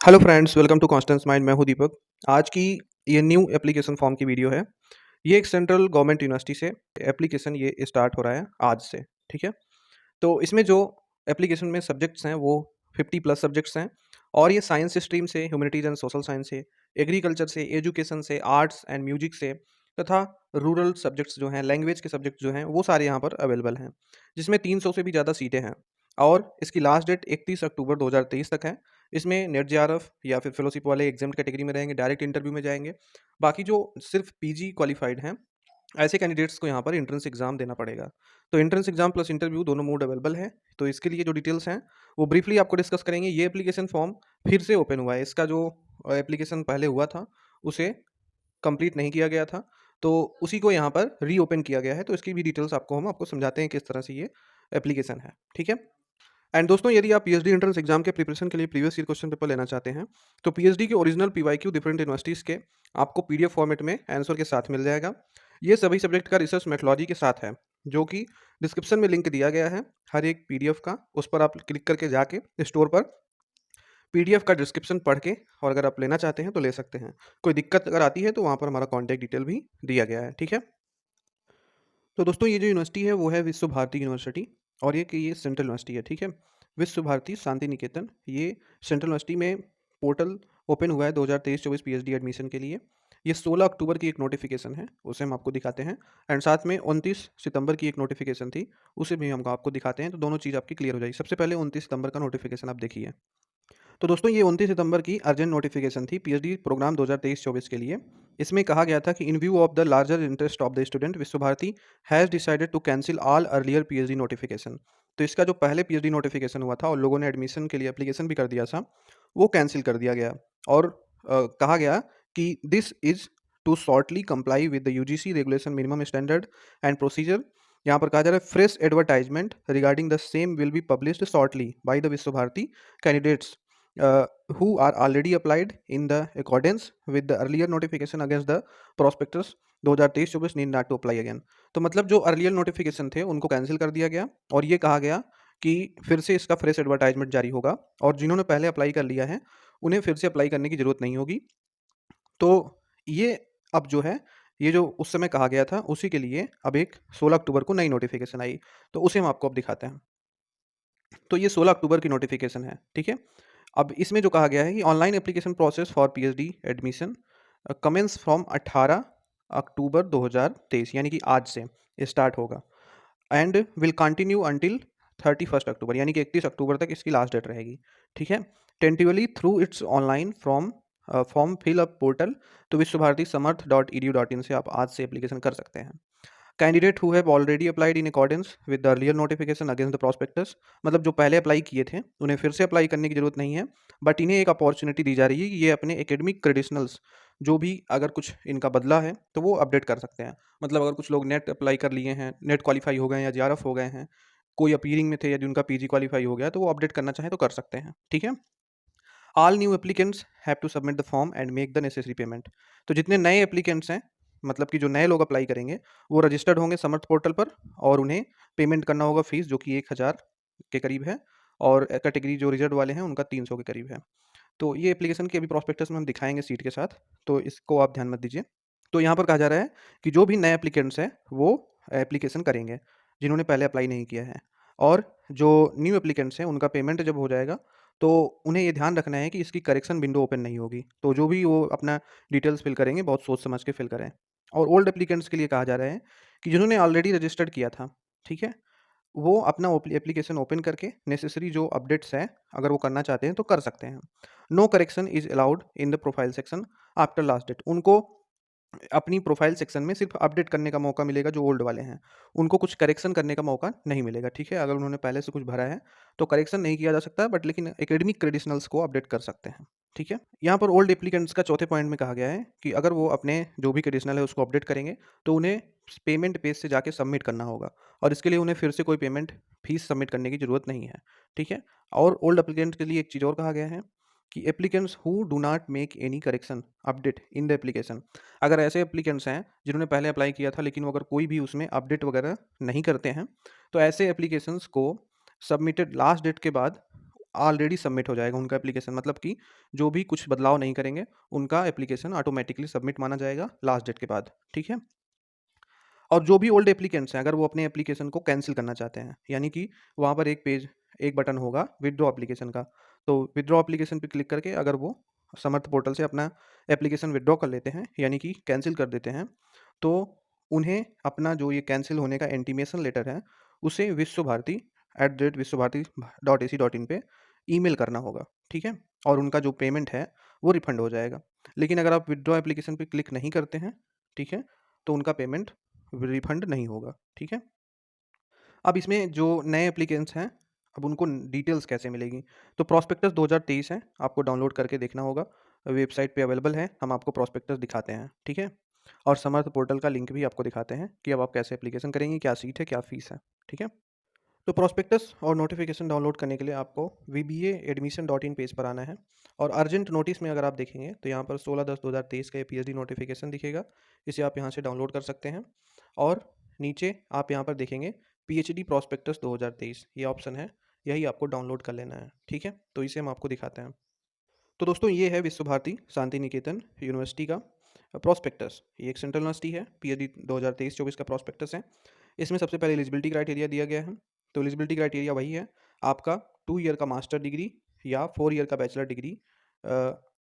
Hello friends, welcome to Constance Mind. मैं हूं दीपक। आज की ये न्यू एप्लीकेशन फॉर्म की वीडियो है। ये एक सेंट्रल गवर्नमेंट यूनिवर्सिटी से एप्लीकेशन ये स्टार्ट हो रहा है आज से। ठीक है। तो इसमें जो एप्लीकेशन में सब्जेक्ट्स हैं वो 50 प्लस सब्जेक्ट्स हैं। और ये साइंस स्ट्रीम से, ह्यूमैनिटीज एंड सोशल साइंस से, एग्रीकल्चर से, एजुकेशन से, आर्ट्स एंड म्यूजिक से तथा रूरल सब्जेक्ट्स जो हैं, लैंग्वेज के सब्जेक्ट जो हैं वो सारे यहाँ पर अवेलेबल हैं, जिसमें 300 से भी ज़्यादा सीटें हैं। और इसकी लास्ट डेट 31 अक्टूबर 2023 तक है। इसमें नेट जेआरएफ या फिर फेलोशिप वाले एग्जाम कैटेगरी में रहेंगे, डायरेक्ट इंटरव्यू में जाएंगे। बाकी जो सिर्फ पीजी क्वालिफाइड हैं, ऐसे कैंडिडेट्स को यहाँ पर एंट्रेंस एग्जाम देना पड़ेगा। तो एंट्रेंस एग्जाम प्लस इंटरव्यू दोनों मोड अवेलेबल है। तो इसके लिए जो डिटेल्स हैं वो ब्रीफली आपको डिस्कस करेंगे। ये एप्लीकेशन फॉर्म फिर से ओपन हुआ है। इसका जो एप्लीकेशन पहले हुआ था उसे कंप्लीट नहीं किया गया था, तो उसी को यहाँ पर रीओपन किया गया है। तो इसकी भी डिटेल्स हम आपको समझाते हैं किस तरह से ये एप्लीकेशन है। ठीक है। एंड दोस्तों, यदि आप पीएचडी एंट्रेंस एग्जाम के प्रिपरेशन के लिए प्रीवियस ईयर क्वेश्चन पेपर लेना चाहते हैं, तो पीएचडी के ओरिजिनल पीवाईक्यू डिफरेंट यूनिवर्सिटीज़ के आपको पीडीएफ फॉर्मेट में आंसर के साथ मिल जाएगा। ये सभी सब्जेक्ट का रिसर्च मेथोलॉजी के साथ है, जो कि डिस्क्रिप्शन में लिंक दिया गया है हर एक पीडीएफ का। उस पर आप क्लिक करके जाके स्टोर पर पीडीएफ का डिस्क्रिप्शन पढ़ के, और अगर आप लेना चाहते हैं तो ले सकते हैं। कोई दिक्कत अगर आती है तो वहाँ पर हमारा कॉन्टैक्ट डिटेल भी दिया गया है। ठीक है। तो दोस्तों, ये जो यूनिवर्सिटी है वो है विश्व भारती यूनिवर्सिटी। और ये सेंट्रल यूनिवर्सिटी है। ठीक है। विश्व भारती शांति निकेतन, ये सेंट्रल यूनिवर्सिटी में पोर्टल ओपन हुआ है 2023-24 पीएचडी एडमिशन के लिए। ये 16 अक्टूबर की एक नोटिफिकेशन है, उसे हम आपको दिखाते हैं। एंड साथ में 29 सितंबर की एक नोटिफिकेशन थी, उसे भी हम आपको दिखाते हैं। तो दोनों चीज़ आपकी क्लियर हो जाएगी। सबसे पहले 29 सितंबर का नोटिफिकेशन आप देखिए। तो दोस्तों, ये 29 सितंबर की अर्जेंट नोटिफिकेशन थी पीएचडी प्रोग्राम 2023-24 के लिए। इसमें कहा गया था कि in view of the larger interest of the student, Vishwa Bharati has decided to cancel all earlier PhD notification. तो इसका जो पहले पीएचडी नोटिफिकेशन हुआ था और लोगों ने एडमिशन के लिए एप्लीकेशन भी कर दिया था, वो कैंसिल कर दिया गया। और कहा गया कि this is to shortly comply with the UGC regulation minimum standard and procedure. यहाँ पर कहा जा रहा है fresh advertisement regarding the same will be published shortly by the Vishwa Bharati candidates who are already applied in the accordance with the earlier notification against the prospectus 2023-24 need not to apply again। तो मतलब जो earlier notification थे उनको cancel कर दिया गया, और ये कहा गया कि फिर से इसका फ्रेश एडवर्टाइजमेंट जारी होगा, और जिन्होंने पहले अप्लाई कर लिया है उन्हें फिर से अप्लाई करने की ज़रूरत नहीं होगी। तो ये अब जो है, ये जो उस समय कहा गया था उसी के लिए अब एक 16 अक्टूबर को नई नोटिफिकेशन आई। तो उसे हम आपको अब दिखाते हैं। तो ये 16 अक्टूबर की नोटिफिकेशन है। ठीक है। अब इसमें जो कहा गया है कि online application process for PhD admission commences from 18 October 2023, यानी कि आज से स्टार्ट होगा। And will continue until 31 October, यानी कि 31 अक्टूबर तक इसकी लास्ट डेट रहेगी। ठीक है। Tentatively through its online form fill up portal. तो विश्व भारती समर्थ .edu.in से आप आज से एप्लीकेशन कर सकते हैं। Candidate who have already applied in accordance with the earlier notification against the prospectus, मतलब जो पहले अप्लाई किए थे उन्हें फिर से अप्लाई करने की जरूरत नहीं है, बट इन्हें एक अपॉर्चुनिटी दी जा रही है कि ये अपने एकेडमिक क्रेडिशनल्स जो भी अगर कुछ इनका बदला है तो वो अपडेट कर सकते हैं। मतलब अगर कुछ लोग नेट अप्लाई कर लिए हैं, नेट क्वालिफाई हो गए हैं या जेआरएफ हो गए हैं, कोई अपीयरिंग में थे या जिनका पीजी क्वालिफाई हो गया, तो वो अपडेट करना चाहें तो कर सकते हैं। ठीक है। All new applicants have to submit the form and make the necessary payment. तो जितने नए एप्लीकेंट्स हैं, मतलब कि जो नए लोग अप्लाई करेंगे, वो रजिस्टर्ड होंगे समर्थ पोर्टल पर, और उन्हें पेमेंट करना होगा फीस, जो कि 1000 के करीब है। और कैटेगरी जो रिजर्व वाले हैं उनका 300 के करीब है। तो ये एप्लीकेशन की अभी प्रॉस्पेक्टस में हम दिखाएंगे सीट के साथ, तो इसको आप ध्यान मत दीजिए। तो यहाँ पर कहा जा रहा है कि जो भी नए एप्लीकेंट्स हैं वो एप्लीकेशन करेंगे, जिन्होंने पहले अप्लाई नहीं किया है। और जो न्यू एप्लीकेंट्स हैं उनका पेमेंट जब हो जाएगा तो उन्हें ये ध्यान रखना है कि इसकी करेक्शन विंडो ओपन नहीं होगी। तो जो भी वो अपना डिटेल्स फिल करेंगे, बहुत सोच समझ के फिल करें। और ओल्ड एप्लीकेंट्स के लिए कहा जा रहा है कि जिन्होंने ऑलरेडी रजिस्टर्ड किया था, ठीक है, वो अपना एप्लीकेशन ओपन करके नेसेसरी जो अपडेट्स हैं अगर वो करना चाहते हैं तो कर सकते हैं। No correction is allowed in the profile section after last date. उनको अपनी प्रोफाइल सेक्शन में सिर्फ अपडेट करने का मौका मिलेगा, जो ओल्ड वाले हैं उनको कुछ करेक्शन करने का मौका नहीं मिलेगा। ठीक है। अगर उन्होंने पहले से कुछ भरा है तो करेक्शन नहीं किया जा सकता, बट लेकिन एकेडमिक क्रेडिशनल्स को अपडेट कर सकते हैं। ठीक है। यहाँ पर ओल्ड एप्लीकेंट्स का चौथे पॉइंट में कहा गया है कि अगर वो अपने जो भी क्रेडिशनल है उसको अपडेट करेंगे तो उन्हें पेमेंट पेज से जाके सबमिट करना होगा, और इसके लिए उन्हें फिर से कोई पेमेंट फीस सबमिट करने की ज़रूरत नहीं है। ठीक है। और ओल्ड एप्लीकेंट के लिए एक चीज़ और कहा गया है कि applicants who do not make any correction update in the application. अगर ऐसे एप्लीकेंट्स हैं जिन्होंने पहले अप्लाई किया था लेकिन वो अगर कोई भी उसमें अपडेट वगैरह नहीं करते हैं, तो ऐसे एप्लीकेशंस को सबमिटेड लास्ट डेट के बाद ऑलरेडी सबमिट हो जाएगा उनका एप्लीकेशन, मतलब कि जो भी कुछ बदलाव नहीं करेंगे, उनका एप्लीकेशन ऑटोमेटिकली सबमिट माना जाएगा लास्ट डेट के बाद, ठीक है? और जो भी ओल्ड एप्लीकेंट्स हैं, अगर वो अपने एप्लीकेशन को कैंसिल करना चाहते हैं, यानी कि वहाँ पर एक बटन होगा विथड्रॉ एप्लीकेशन का, तो विथड्रॉ एप्लीकेशन पे क्लिक करके अगर वो समर्थ पोर्टल से अपना एप्लीकेशन विथड्रॉ कर लेते हैं, यानी कि कैंसिल कर देते हैं, तो उन्हें अपना जो ये कैंसिल होने का इंटीमेशन लेटर है, उसे विश्वभारती@विश्वभारती.ac.in पे ईमेल करना होगा, ठीक है? और उनका जो पेमेंट है, वो रिफंड हो जाएगा। लेकिन अगर आप विथड्रॉ एप्लीकेशन पे क्लिक नहीं करते हैं, ठीक है? तो उनका पेमेंट रिफंड नहीं होगा, ठीक है? अब इसमें जो नए एप्लीकेंट्स हैं, अब उनको डिटेल्स कैसे मिलेगी? तो प्रॉस्पेक्टस 2023 है, आपको डाउनलोड करके देखना होगा, वेबसाइट पे अवेलेबल है, हम आपको प्रॉस्पेक्टस दिखाते हैं, ठीक है? और समर्थ पोर्टल का लिंक भी आपको दिखाते हैं कि अब आप कैसे एप्लीकेशन करेंगे, क्या सीट है, क्या फ़ीस है, ठीक है? तो प्रॉस्पेक्टस और नोटिफिकेशन डाउनलोड करने के लिए आपको vba.admission.in पेज पर आना है, और अर्जेंट नोटिस में अगर आप देखेंगे तो यहाँ पर 16/10/2023 का ये पीएचडी नोटिफिकेशन दिखेगा, इसे आप यहाँ से डाउनलोड कर सकते हैं। और नीचे आप यहाँ पर देखेंगे पीएचडी प्रॉस्पेक्टस 2023, ये ऑप्शन है, यही आपको डाउनलोड कर लेना है, ठीक है? तो इसे हम आपको दिखाते हैं। तो दोस्तों ये है विश्व भारती शांति निकेतन यूनिवर्सिटी का प्रॉस्पेक्टस, ये एक सेंट्रल यूनिवर्सिटी है, पीएचडी 2023-24 का प्रॉस्पेक्टस है। इसमें सबसे पहले एलिजिबिलिटी क्राइटेरिया दिया गया है। तो एलिजिबिलिटी क्राइटेरिया वही है, आपका 2 ईयर का मास्टर डिग्री या 4 ईयर का बैचलर डिग्री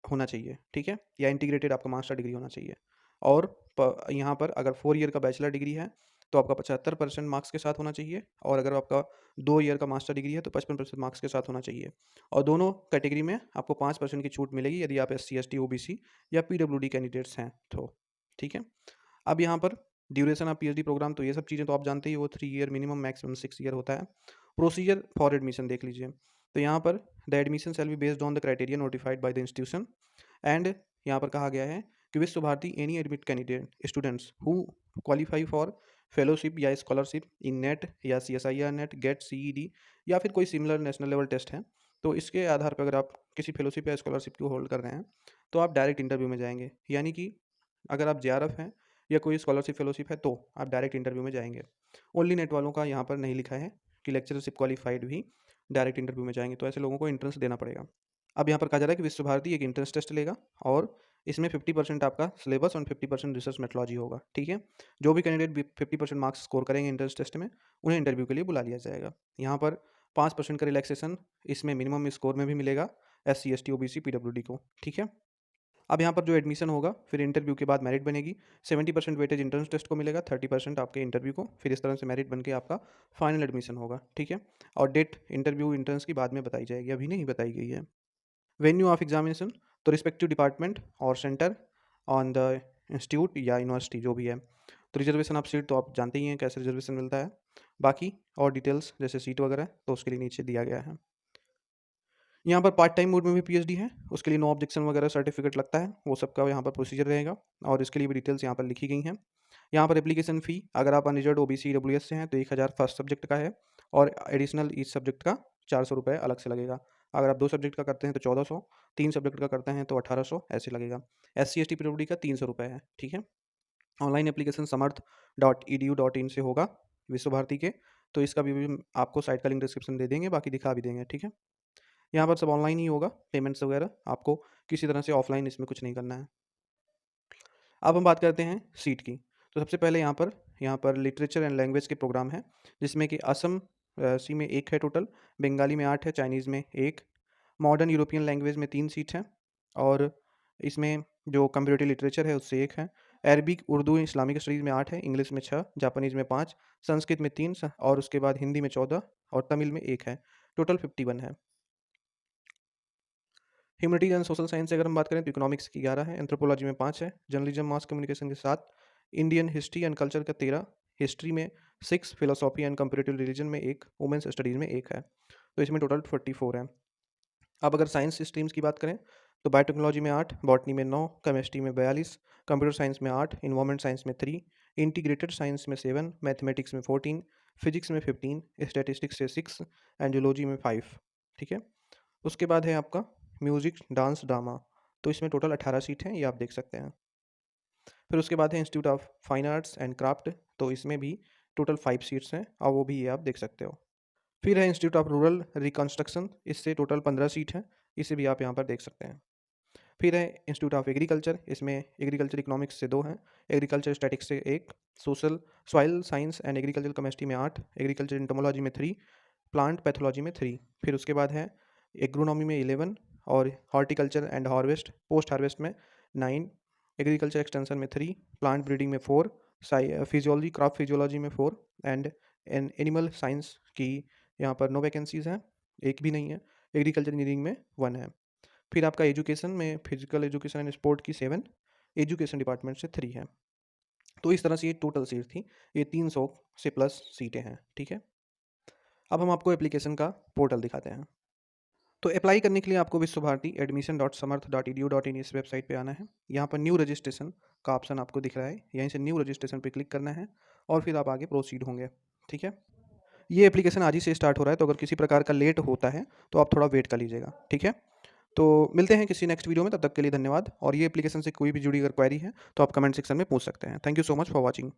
होना चाहिए, ठीक है? या इंटीग्रेटेड आपका मास्टर डिग्री होना चाहिए। और यहाँ पर अगर 4 ईयर का बैचलर डिग्री है तो आपका 75% मार्क्स के साथ होना चाहिए, और अगर आपका 2 ईयर का मास्टर डिग्री है तो 55% मार्क्स के साथ होना चाहिए। और दोनों कैटेगरी में आपको 5% की छूट मिलेगी यदि आप SC ST OBC या PWD कैंडिडेट्स हैं तो, ठीक है? अब यहाँ पर ड्यूरेशन ऑफ पीएचडी प्रोग्राम, तो ये सब चीज़ें तो आप जानते ही, वो 3 ईयर मिनिमम, मैक्सिमम 6 ईयर होता है। प्रोसीजर फॉर एडमिशन देख लीजिए, तो यहाँ पर the admission shall be based on the criteria notified by the institution, and यहाँ पर कहा गया है कि Visva Bharati any admit candidate students who qualify for fellowship या स्कॉलरशिप इन नेट या CSIR नेट, गेट, CED या फिर कोई सिमिलर नेशनल लेवल टेस्ट है, तो इसके आधार पर अगर आप किसी फेलोशिप या स्कॉलरशिप को होल्ड कर रहे हैं तो आप डायरेक्ट इंटरव्यू में जाएंगे, यानी कि अगर आप JRF हैं या कोई स्कॉलरशिप फेलोशिप है तो आप डायरेक्ट इंटरव्यू में जाएंगे। ओनली नेट वालों का यहाँ पर नहीं लिखा है कि लेक्चरशिप क्वालिफाइड भी डायरेक्ट इंटरव्यू में जाएंगे, तो ऐसे लोगों को एंट्रेंस देना पड़ेगा। अब यहाँ पर कहा जा रहा है कि विश्व भारती एक एंट्रेंस टेस्ट लेगा, और इसमें 50% आपका सिलेबस और 50% रिसर्च मेथोलॉजी होगा, ठीक है? जो भी कैंडिडेट 50% मार्क्स स्कोर करेंगे एंट्रेंस टेस्ट में, उन्हें इंटरव्यू के लिए बुला लिया जाएगा। यहाँ पर 5% का रिलैक्सेशन इसमें मिनिमम स्कोर में भी मिलेगा SC ST OBC PWD को, ठीक है? अब यहाँ पर जो एडमिशन होगा, फिर इंटरव्यू के बाद मेरिट बनेगी, 70% वेटेज इंट्रेंस टेस्ट को मिलेगा, 30% आपके इंटरव्यू को, फिर इस तरह से मेरिट बन के आपका फाइनल एडमिशन होगा, ठीक है? और डेट इंटरव्यू इंट्रेंस की बाद में बताई जाएगी, अभी नहीं बताई गई है। वेन्यू ऑफ एग्जामिनेशन, तो रिस्पेक्टिव डिपार्टमेंट और सेंटर ऑन द इंस्टीट्यूट या यूनिवर्सिटी जो भी है। तो रिजर्वेशन ऑफ सीट तो आप जानते ही हैं कैसे रिजर्वेशन मिलता है, बाकी और डिटेल्स जैसे सीट वगैरह तो उसके लिए नीचे दिया गया है। यहाँ पर पार्ट टाइम मोड में भी पीएचडी है, उसके लिए नो ऑब्जेक्शन वगैरह सर्टिफिकेट लगता है, वो सबका यहाँ पर प्रोसीजर रहेगा, और इसके लिए भी डिटेल्स यहाँ पर लिखी गई हैं। यहाँ पर एप्लीकेशन फ़ी, अगर आप अनरिजर्व OBC EWS से हैं तो 1000 फर्स्ट सब्जेक्ट का है, और एडिशनल ईच सब्जेक्ट का 400 रुपये अलग से लगेगा। अगर आप 2 सब्जेक्ट का करते हैं तो 1400, 3 सब्जेक्ट का करते हैं तो 1800 ऐसे लगेगा। SC ST PWD का 300 रुपये है, ठीक है? ऑनलाइन एप्लीकेशन समर्थ.edu.in से होगा विश्व भारती के, तो इसका भी आपको साइट का लिंक डिस्क्रिप्शन दे देंगे, बाकी दिखा भी देंगे, ठीक है? यहाँ पर सब ऑनलाइन ही होगा, पेमेंट्स वगैरह आपको किसी तरह से ऑफलाइन इसमें कुछ नहीं करना है। अब हम बात करते हैं सीट की। तो सबसे पहले यहाँ पर लिटरेचर एंड लैंग्वेज के प्रोग्राम हैं, जिसमें कि असम सी में 1 है टोटल, बंगाली में 8 है, चाइनीज़ में 1, मॉडर्न यूरोपियन लैंग्वेज में 3 सीट हैं, और इसमें जो कंपैरेटिव लिटरेचर है उससे 1 है, अरबिक, उर्दू, इस्लामिक स्टडीज़ में 8 है, इंग्लिश में 6, जापानीज़ में 5, संस्कृत में 3 और उसके बाद हिंदी में 14 और तमिल में 1 है, टोटल 51 है। ह्यूमैनिटीज एंड सोशल साइंस से अगर हम बात करें तो इकोनॉमिक्स की 11 है, एंथ्रोपोलॉजी में 5 है, जर्नलिज्म मास कम्युनिकेशन के 7, इंडियन हिस्ट्री एंड कल्चर का 13, हिस्ट्री में 6, फिलोसॉफी एंड कंपैरेटिव रिलीजन में 1, वुमेंस स्टडीज़ में 1 है, तो इसमें टोटल 44 है। अब अगर साइंस स्ट्रीम्स की बात करें तो बायोटेक्नोलॉजी में 8, बॉटनी में 9, केमिस्ट्री में 42, कंप्यूटर साइंस में 8, इन्वायरमेंट साइंस में 3, इंटीग्रेटेड साइंस में 7, मैथमेटिक्स में 14, फिजिक्स में 15, स्टैटिस्टिक्स से 6 एंड जियोलॉजी में 5, ठीक है? उसके बाद है आपका म्यूजिक, डांस, ड्रामा, तो इसमें टोटल 18 सीट हैं, ये आप देख सकते हैं। फिर उसके बाद है institute of fine arts and craft, तो इसमें भी टोटल 5 सीट्स हैं और वो भी ये आप देख सकते हो। फिर है इंस्टीट्यूट ऑफ रूरल रिकंस्ट्रक्शन, इससे टोटल 15 सीट हैं, इसे भी आप यहाँ पर देख सकते हैं। फिर है इंस्टीट्यूट ऑफ एग्रीकल्चर, इसमें एग्रीकल्चर इकोनॉमिक्स से 2 हैं, एग्रीकल्चर स्टैटिक्स से 1, social soil science and agriculture chemistry में 8, एग्रीकल्चर एंटोमोलॉजी में 3, प्लांट पैथोलॉजी में 3। फिर उसके बाद है एग्रोनॉमी में 11 और horticulture and harvest post harvest में 9, एग्रीकल्चर एक्सटेंशन में 3, प्लांट ब्रीडिंग में 4, फिजियोलॉजी क्रॉप फिजियोलॉजी में 4 एंड एनिमल साइंस की यहाँ पर नो वैकेंसीज़ हैं, एक भी नहीं है। एग्रीकल्चर इंजीनियरिंग में 1 है। फिर आपका एजुकेशन में फिजिकल एजुकेशन एंड स्पोर्ट की 7, एजुकेशन डिपार्टमेंट से 3 है। तो इस तरह से ये टोटल सीट थी, ये 300 से प्लस सीटें हैं, ठीक है। अब हम आपको एप्लीकेशन का पोर्टल दिखाते हैं। तो अप्लाई करने के लिए आपको विश्व भारती admission.samarth.edu.in इस वेबसाइट पे आना है। यहाँ पर न्यू रजिस्ट्रेशन का ऑप्शन आपको दिख रहा है, यहीं से न्यू रजिस्ट्रेशन पे क्लिक करना है और फिर आप आगे प्रोसीड होंगे, ठीक है। ये एप्लीकेशन आज ही से स्टार्ट हो रहा है, तो अगर किसी प्रकार का लेट होता है तो आप थोड़ा वेट कर लीजिएगा, ठीक है। तो मिलते हैं किसी नेक्स्ट वीडियो में, तब तक के लिए धन्यवाद। और ये एप्लीकेशन से कोई भी जुड़ी अगर क्वेरी है तो आप कमेंट सेक्शन में पूछ सकते हैं। Thank you so much for watching.